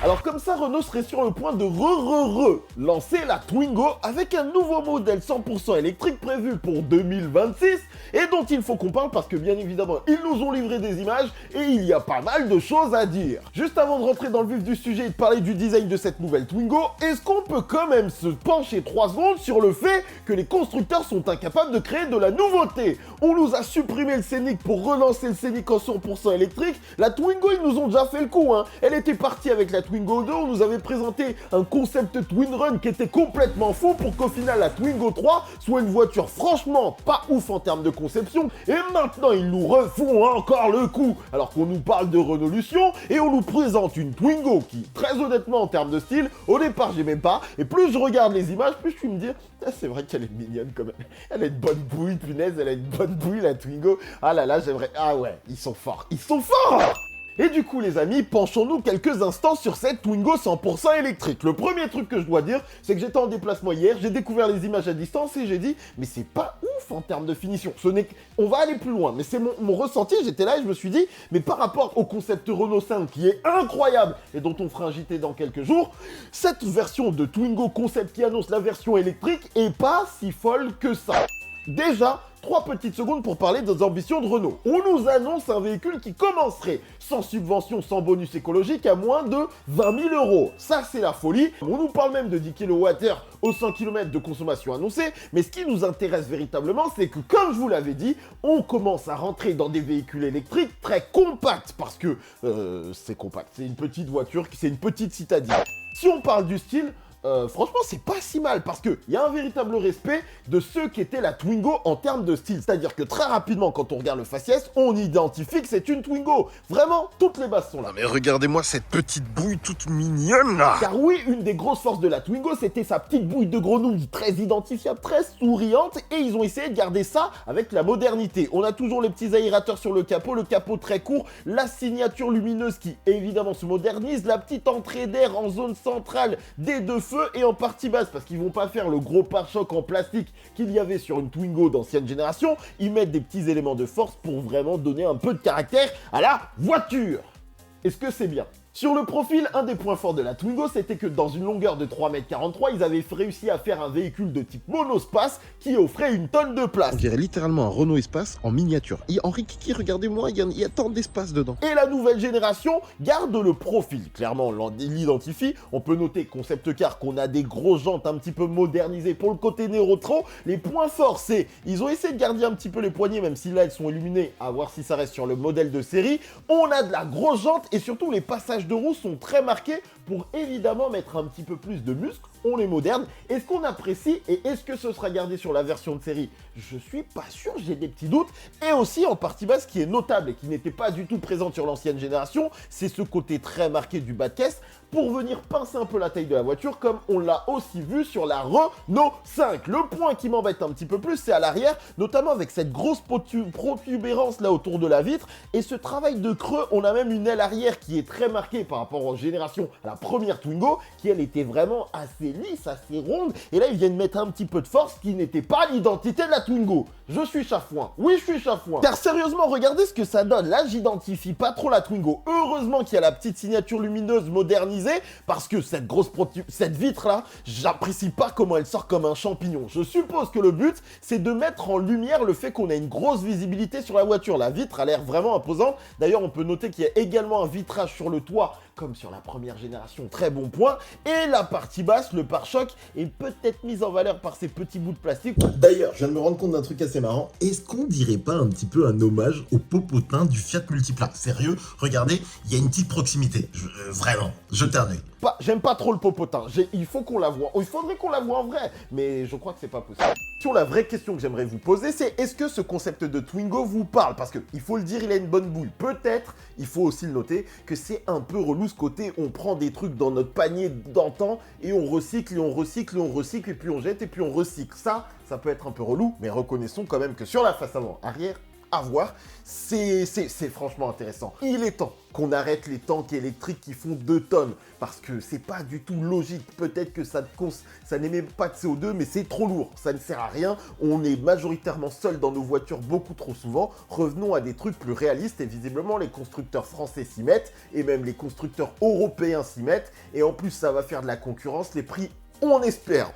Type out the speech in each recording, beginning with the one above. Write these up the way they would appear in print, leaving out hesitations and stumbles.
Alors comme ça, Renault serait sur le point de lancer la Twingo avec un nouveau modèle 100% électrique prévu pour 2026 et dont il faut qu'on parle parce que bien évidemment, ils nous ont livré des images et il y a pas mal de choses à dire. Juste avant de rentrer dans le vif du sujet et de parler du design de cette nouvelle Twingo, est-ce qu'on peut quand même se pencher 3 secondes sur le fait que les constructeurs sont incapables de créer de la nouveauté? On nous a supprimé le Scénic pour relancer le Scénic en 100% électrique. La Twingo, ils nous ont déjà fait le coup, hein. Elle était partie avec la Twingo 2, on nous avait présenté un concept Twin Run qui était complètement fou pour qu'au final la Twingo 3 soit une voiture franchement pas ouf en termes de conception. Et maintenant, ils nous refont encore le coup alors qu'on nous parle de Renaulution et on nous présente une Twingo qui, très honnêtement en termes de style, au départ j'aimais pas, et plus je regarde les images, plus je suis me dire, ah, c'est vrai qu'elle est mignonne quand même. Elle a une bonne bouille, punaise, elle a une bonne bouille la Twingo. Ah là là, j'aimerais... Ah ouais, ils sont forts, ils sont forts! Et du coup les amis, penchons-nous quelques instants sur cette Twingo 100% électrique. Le premier truc que je dois dire, c'est que j'étais en déplacement hier, j'ai découvert les images à distance et j'ai dit, mais c'est pas ouf en termes de finition. On va aller plus loin, mais c'est mon ressenti, j'étais là et je me suis dit, mais par rapport au concept Renault 5 qui est incroyable et dont on fera un JT dans quelques jours, cette version de Twingo concept qui annonce la version électrique est pas si folle que ça. Déjà, 3 petites secondes pour parler des ambitions de Renault. On nous annonce un véhicule qui commencerait sans subvention, sans bonus écologique à moins de 20 000 euros. Ça, c'est la folie. On nous parle même de 10 kWh aux 100 km de consommation annoncée. Mais ce qui nous intéresse véritablement, c'est que, comme je vous l'avais dit, on commence à rentrer dans des véhicules électriques très compacts. Parce que c'est compact. C'est une petite voiture, c'est une petite citadine. Si on parle du style, franchement, c'est pas si mal parce qu'il y a un véritable respect de ce qu'était la Twingo en termes de style. C'est-à-dire que très rapidement, quand on regarde le faciès, on identifie que c'est une Twingo. Vraiment, toutes les bases sont là. Non mais regardez-moi cette petite bouille toute mignonne là. Car oui, une des grosses forces de la Twingo, c'était sa petite bouille de grenouille très identifiable, très souriante, et ils ont essayé de garder ça avec la modernité. On a toujours les petits aérateurs sur le capot très court, la signature lumineuse qui évidemment se modernise, la petite entrée d'air en zone centrale des deux feux et en partie basse, parce qu'ils vont pas faire le gros pare-choc en plastique qu'il y avait sur une Twingo d'ancienne génération, ils mettent des petits éléments de force pour vraiment donner un peu de caractère à la voiture. Est-ce que c'est bien ? Sur le profil, un des points forts de la Twingo, c'était que dans une longueur de 3,43 m, ils avaient réussi à faire un véhicule de type monospace qui offrait une tonne de place. On dirait littéralement un Renault Espace en miniature. Et Henri Kiki, regardez-moi, il y a tant d'espace dedans. Et la nouvelle génération garde le profil. Clairement, on l'identifie. On peut noter, concept car, qu'on a des grosses jantes un petit peu modernisées pour le côté néo-rétro. Les points forts, c'est ils ont essayé de garder un petit peu les poignées, même si là, elles sont illuminées, à voir si ça reste sur le modèle de série. On a de la grosse jante et surtout, les passages de roues sont très marqués pour évidemment mettre un petit peu plus de muscles. On est moderne. Est-ce qu'on apprécie et est-ce que ce sera gardé sur la version de série? Je suis pas sûr, j'ai des petits doutes. Et aussi en partie basse, ce qui est notable et qui n'était pas du tout présent sur l'ancienne génération, c'est ce côté très marqué du bas de caisse pour venir pincer un peu la taille de la voiture comme on l'a aussi vu sur la Renault 5. Le point qui m'embête un petit peu plus, c'est à l'arrière, notamment avec cette grosse protubérance là autour de la vitre et ce travail de creux. On a même une aile arrière qui est très marquée par rapport aux générations à la première Twingo qui elle était vraiment assez lisse, assez ronde, et là ils viennent mettre un petit peu de force qui n'était pas l'identité de la Twingo. Je suis chafouin, oui je suis chafouin. Car sérieusement, regardez ce que ça donne. Là j'identifie pas trop la Twingo. Heureusement qu'il y a la petite signature lumineuse modernisée, parce que cette vitre là, j'apprécie pas comment elle sort comme un champignon. Je suppose que le but c'est de mettre en lumière le fait qu'on a une grosse visibilité sur la voiture. La vitre a l'air vraiment imposante. D'ailleurs on peut noter qu'il y a également un vitrage sur le toit comme sur la première génération, très bon point. Et la partie basse, le pare-choc, est peut-être mise en valeur par ces petits bouts de plastique. D'ailleurs, je viens de me rendre compte d'un truc assez marrant. Est-ce qu'on dirait pas un petit peu un hommage au popotin du Fiat Multipla? Sérieux, regardez, il y a une petite proximité. Vraiment, jetez un œil. J'aime pas trop le popotin. Il faut qu'on la voie. Il faudrait qu'on la voie en vrai, mais je crois que c'est pas possible. La vraie question que j'aimerais vous poser, c'est est-ce que ce concept de Twingo vous parle? Parce qu'il faut le dire, il a une bonne bouille. Peut-être, il faut aussi le noter, que c'est un peu relou ce côté, on prend des trucs dans notre panier d'antan et on recycle, et on recycle, et on recycle, et puis on jette, et puis on recycle. Ça peut être un peu relou, mais reconnaissons quand même que sur la face avant, arrière, à voir. C'est franchement intéressant. Il est temps qu'on arrête les tanks électriques qui font 2 tonnes, parce que c'est pas du tout logique. Peut-être que ça n'émet pas de CO2, mais c'est trop lourd, ça ne sert à rien. On est majoritairement seul dans nos voitures beaucoup trop souvent. Revenons à des trucs plus réalistes, et visiblement les constructeurs français s'y mettent, et même les constructeurs européens s'y mettent, et en plus ça va faire de la concurrence. Les prix, on espère,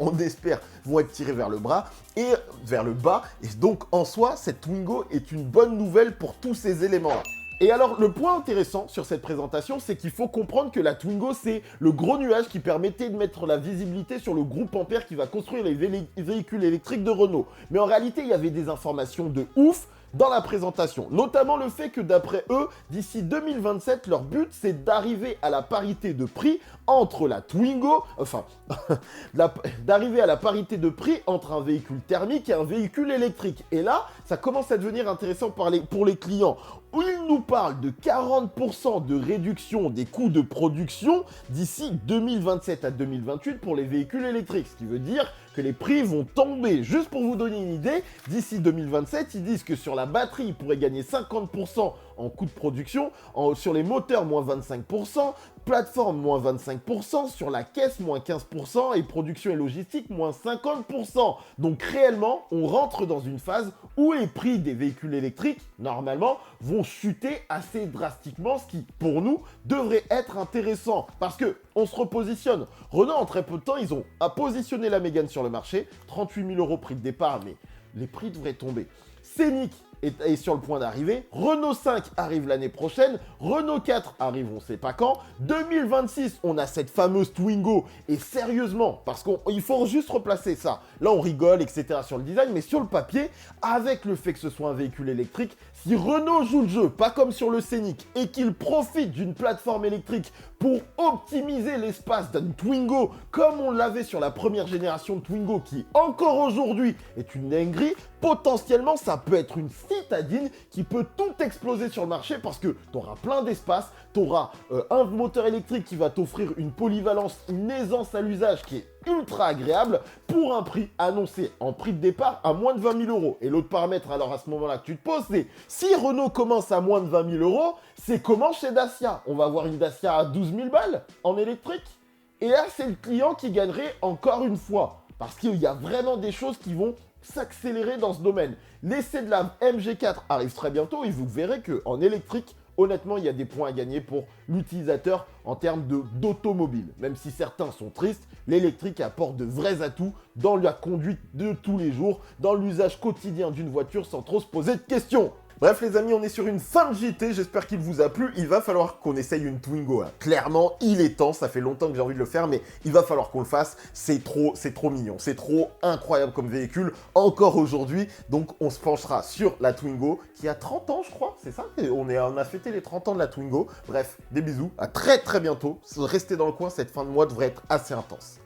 vont être tirés vers le bas, et donc en soi, cette Twingo est une bonne nouvelle pour tous ces éléments-là. Et alors, le point intéressant sur cette présentation, c'est qu'il faut comprendre que la Twingo, c'est le gros nuage qui permettait de mettre la visibilité sur le groupe Ampère qui va construire les véhicules électriques de Renault. Mais en réalité, il y avait des informations de ouf dans la présentation, notamment le fait que d'après eux, d'ici 2027, leur but c'est d'arriver à la parité de prix entre la Twingo, d'arriver à la parité de prix entre un véhicule thermique et un véhicule électrique. Et là, ça commence à devenir intéressant pour les clients. Où ils nous parlent de 40% de réduction des coûts de production d'ici 2027 à 2028 pour les véhicules électriques. Ce qui veut dire que les prix vont tomber. Juste pour vous donner une idée, d'ici 2027, ils disent que sur la batterie, ils pourraient gagner 50% en coût de production, sur les moteurs, moins 25%, plateforme, moins 25%, sur la caisse, moins 15%, et production et logistique, moins 50%. Donc réellement, on rentre dans une phase où les prix des véhicules électriques, normalement, vont chuter assez drastiquement, ce qui, pour nous, devrait être intéressant. Parce que on se repositionne. Renault, en très peu de temps, ils ont positionné la Mégane sur le marché, 38 000 € prix de départ, mais les prix devraient tomber. Scénic est sur le point d'arriver, Renault 5 arrive l'année prochaine, Renault 4 arrive on sait pas quand, 2026 on a cette fameuse Twingo, et sérieusement, parce qu'il faut juste replacer ça, là on rigole etc. sur le design, mais sur le papier, avec le fait que ce soit un véhicule électrique, si Renault joue le jeu, pas comme sur le Scénic, et qu'il profite d'une plateforme électrique pour optimiser l'espace d'une Twingo, comme on l'avait sur la première génération de Twingo, qui encore aujourd'hui est une dinguerie, potentiellement ça peut être une citadine qui peut tout exploser sur le marché, parce que tu auras plein d'espace, tu auras un moteur électrique qui va t'offrir une polyvalence, une aisance à l'usage qui est ultra agréable pour un prix annoncé en prix de départ à moins de 20 000 €. Et l'autre paramètre alors à ce moment-là que tu te poses, c'est si Renault commence à moins de 20 000 €, c'est comment chez Dacia? On va avoir une Dacia à 12 000 balles en électrique? Et là, c'est le client qui gagnerait encore une fois, parce qu'il y a vraiment des choses qui vont s'accélérer dans ce domaine. L'essai de la MG4 arrive très bientôt et vous verrez qu'en électrique, honnêtement, il y a des points à gagner pour l'utilisateur en termes d'automobile. Même si certains sont tristes, l'électrique apporte de vrais atouts dans la conduite de tous les jours, dans l'usage quotidien d'une voiture sans trop se poser de questions. Bref les amis, on est sur une fin de JT, j'espère qu'il vous a plu. Il va falloir qu'on essaye une Twingo. Clairement, il est temps, ça fait longtemps que j'ai envie de le faire, mais il va falloir qu'on le fasse. C'est trop mignon, c'est trop incroyable comme véhicule, encore aujourd'hui. Donc on se penchera sur la Twingo, qui a 30 ans je crois, c'est ça? On a fêté les 30 ans de la Twingo. Bref, des bisous, à très bientôt. Restez dans le coin, cette fin de mois devrait être assez intense.